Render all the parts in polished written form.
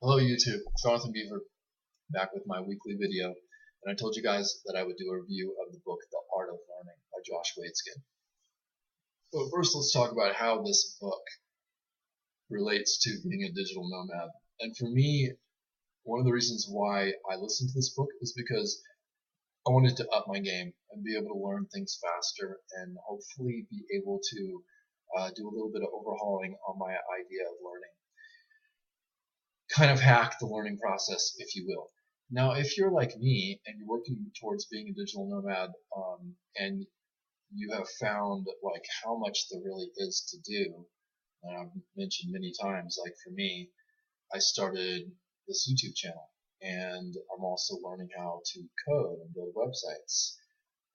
Hello YouTube, Jonathan Beaver back with my weekly video, and I told you guys that I would do a review of the book The Art of Learning by Josh Waitzkin. But first let's talk about how this book relates to being a digital nomad. And for me, one of the reasons why I listened to this book is because I wanted to up my game and be able to learn things faster and hopefully be able to do a little bit of overhauling on my idea of learning. Kind of hack the learning process, if you will. Now, if you're like me and you're working towards being a digital nomad, and you have found like how much there really is to do, and I've mentioned many times, like for me, I started this YouTube channel, and I'm also learning how to code and build websites,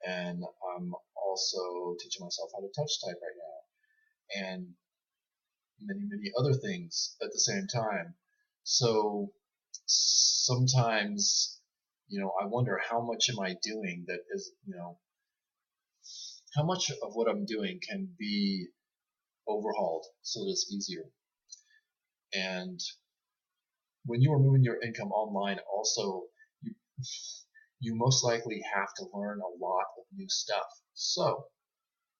and I'm also teaching myself how to touch type right now, and many other things at the same time. So sometimes, I wonder how much am I doing that is, how much of what I'm doing can be overhauled so that it's easier. And when you are moving your income online, also, you, you most likely have to learn a lot of new stuff. So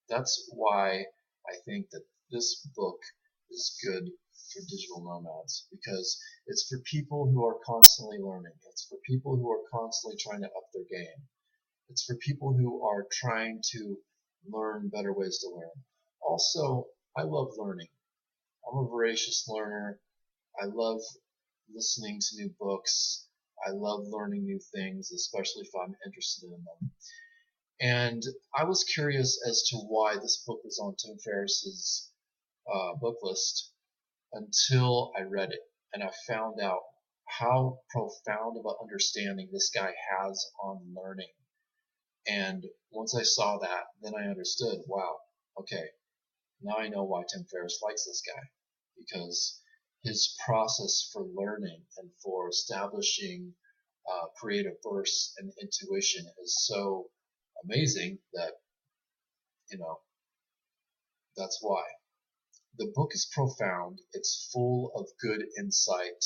that's why I think that this book is good for digital nomads, because it's for people who are constantly learning. It's for people who are constantly trying to up their game. It's for people who are trying to learn better ways to learn. Also, I love learning. I'm a voracious learner. I love listening to new books. I love learning new things, especially if I'm interested in them. And I was curious as to why this book was on Tim Ferriss's book list until I read it, and I found out how profound of an understanding this guy has on learning. And once I saw that, then I understood, wow, okay, now I know why Tim Ferriss likes this guy, because his process for learning and for establishing creative bursts and intuition is so amazing that, you know, that's why. The book is profound. It's full of good insight.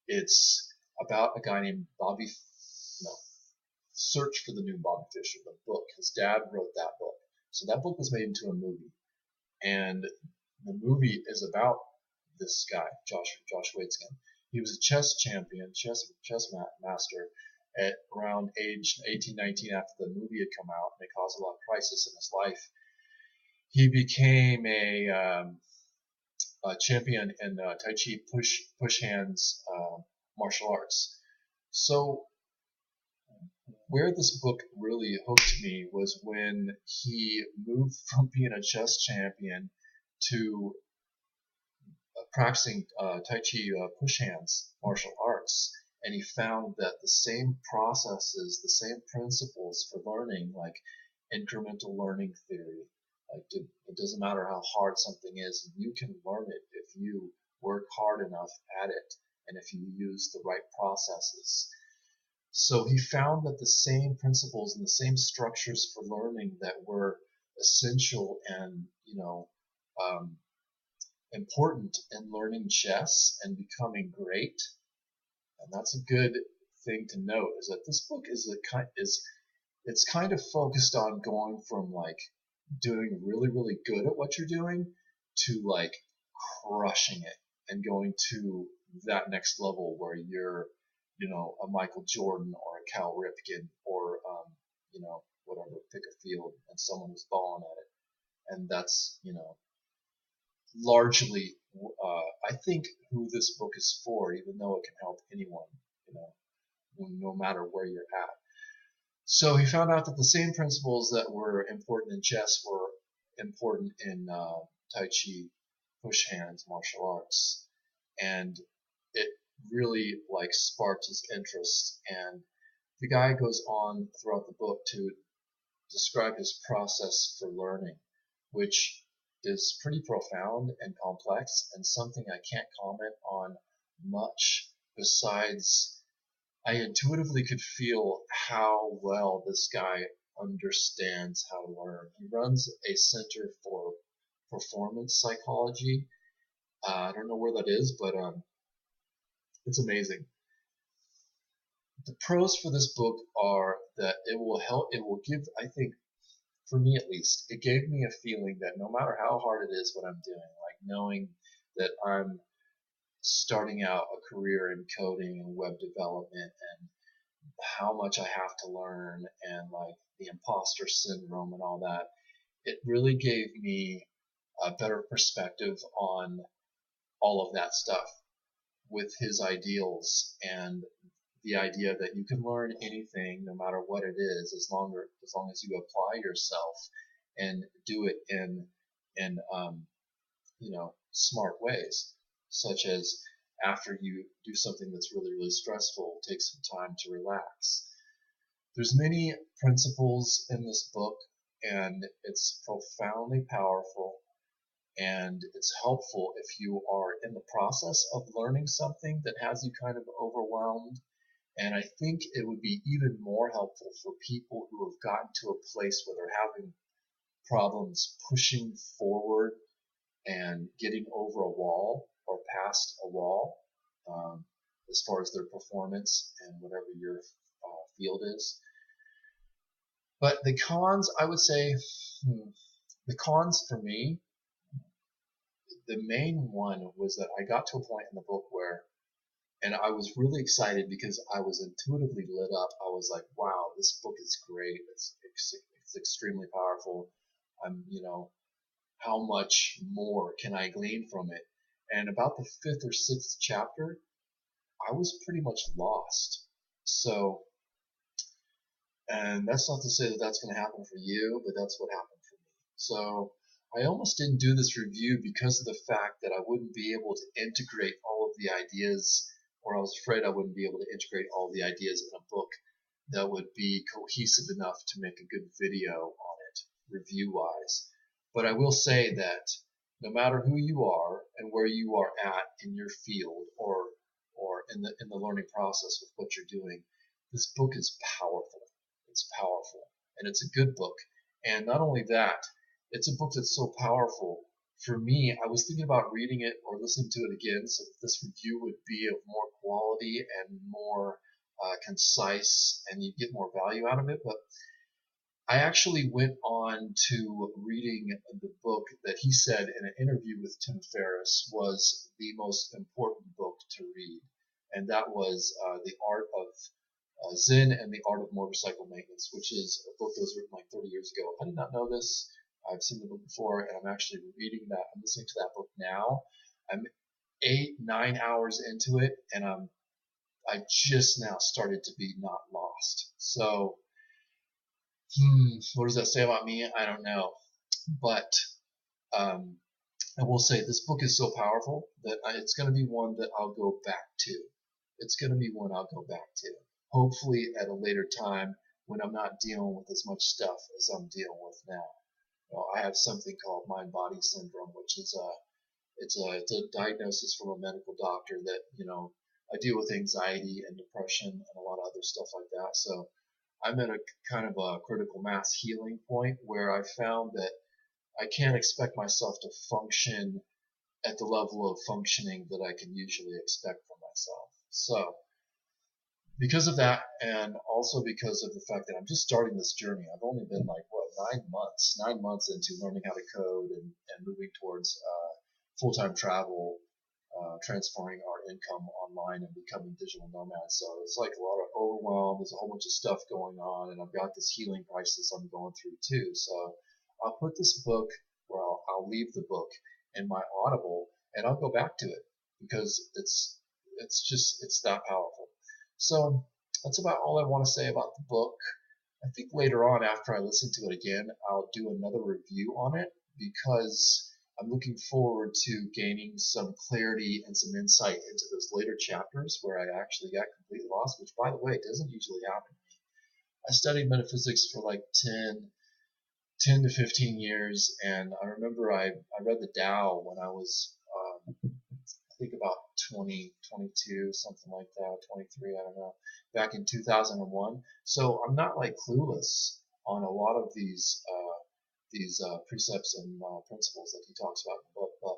It's about a guy named Bobby, no, Search for the New Bobby Fischer, the book. His dad wrote that book. So that book was made into a movie. And the movie is about this guy, Josh Waitzkin. He was a chess champion, chess master at around age 18, 19 after the movie had come out, and it caused a lot of crisis in his life. He became a champion in Tai Chi push hands martial arts. So where this book really hooked me was when he moved from being a chess champion to practicing Tai Chi push hands martial arts, and he found that the same processes, the same principles for learning, like incremental learning theory, like it doesn't matter how hard something is, you can learn it if you work hard enough at it and if you use the right processes. So he found that the same principles and the same structures for learning that were essential and um, important in learning chess and becoming great, and that's a good thing to note, is that this book it's kind of focused on going from like doing really good at what you're doing to like crushing it and going to that next level where you're a Michael Jordan or a Cal Ripken or whatever, pick a field, and someone who's balling at it. And that's largely, I think, who this book is for, even though it can help anyone, you know, no matter where you're at. So he found out that the same principles that were important in chess were important in Tai Chi, push hands, martial arts, and it really like sparked his interest. And the guy goes on throughout the book to describe his process for learning, which is pretty profound and complex and something I can't comment on much, besides I intuitively could feel how well this guy understands how to learn. He runs a center for performance psychology. I don't know where that is, but It's amazing. The pros for this book are that it will help, it will give, I think, for me at least, it gave me a feeling that no matter how hard it is what I'm doing, like knowing that I'm starting out a career in coding and web development and how much I have to learn and like the imposter syndrome and all that, it really gave me a better perspective on all of that stuff with his ideals and the idea that you can learn anything no matter what it is as long as you apply yourself and do it in smart ways, such as after you do something that's really stressful, take some time to relax. There's many principles in this book, and it's profoundly powerful, and it's helpful if you are in the process of learning something that has you kind of overwhelmed. And I think it would be even more helpful for people who have gotten to a place where they're having problems pushing forward and getting over a wall or past a wall, as far as their performance and whatever your field is. But the cons, I would say, the cons for me, the main one was that I got to a point in the book where, and I was really excited because I was intuitively lit up. I was like, wow, this book is great. It's extremely powerful. How much more can I glean from it? And about the fifth or sixth chapter, I was pretty much lost. So, and that's not to say that that's going to happen for you, but that's what happened for me. So I almost didn't do this review because of the fact that I wouldn't be able to integrate all of the ideas, or I was afraid I wouldn't be able to integrate all the ideas in a book that would be cohesive enough to make a good video on it, review-wise. But I will say that no matter who you are and where you are at in your field or in the learning process with what you're doing, this book is powerful. It's powerful, and it's a good book. And not only that, it's a book that's so powerful. For me, I was thinking about reading it or listening to it again so that this review would be of more quality and more concise, and you get more value out of it. But I actually went on to reading the book that he said in an interview with Tim Ferriss was the most important book to read, and that was The Art of Zen and the Art of Motorcycle Maintenance, which is a book that was written like 30 years ago. I did not know this. I've seen the book before, and I'm actually reading that. I'm listening to that book now. I'm 8-9 hours into it, and I just now started to be not lost. So, what does that say about me? I don't know. But I will say this book is so powerful that it's going to be one that I'll go back to. It's going to be one I'll go back to. Hopefully at a later time when I'm not dealing with as much stuff as I'm dealing with now. I have something called mind-body syndrome, which is it's a diagnosis from a medical doctor that I deal with anxiety and depression and a lot of other stuff like that. So I'm at a kind of a critical mass healing point where I found that I can't expect myself to function at the level of functioning that I can usually expect from myself. So because of that, and also because of the fact that I'm just starting this journey, I've only been like, 9 months into learning how to code and moving towards full-time travel, transferring our income online and becoming digital nomads. So it's like a lot of overwhelm. There's a whole bunch of stuff going on, and I've got this healing crisis I'm going through too. So I'll put this book, well, I'll leave the book in my Audible, and I'll go back to it because it's that powerful. So that's about all I want to say about the book. I think later on, after I listen to it again, I'll do another review on it because I'm looking forward to gaining some clarity and some insight into those later chapters where I actually got completely lost, which, by the way, doesn't usually happen. I studied metaphysics for like 10 to 15 years, and I remember I read the Tao when I was I think about 20, 22, something like that, 23, I don't know, back in 2001. So I'm not like clueless on a lot of these these precepts and principles that he talks about in the book, but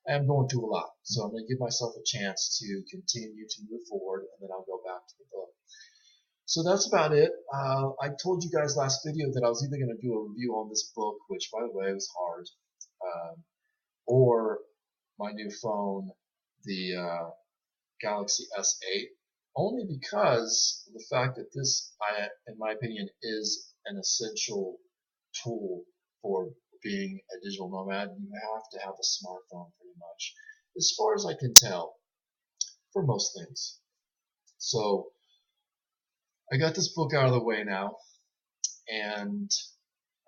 I am going through a lot, so I'm going to give myself a chance to continue to move forward, and then I'll go back to the book. So that's about it. I told you guys last video that I was either going to do a review on this book, which by the way was hard, or my new phone, the Galaxy S8, only because of the fact that this, in my opinion, is an essential tool for being a digital nomad. You have to have a smartphone pretty much, as far as I can tell, for most things. So I got this book out of the way now, and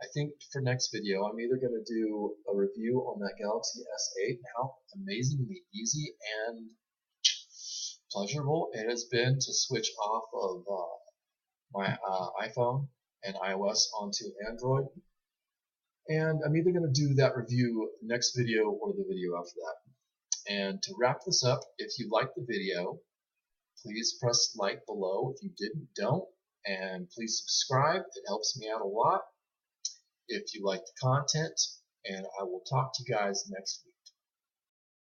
I think for next video I'm either going to do a review on that Galaxy S8 and how amazingly easy and pleasurable it has been to switch off of my iPhone and iOS onto Android. And I'm either going to do that review next video or the video after that. And to wrap this up, if you liked the video, please press like below. If you didn't, don't. And please subscribe. It helps me out a lot. If you like the content, and I will talk to you guys next week.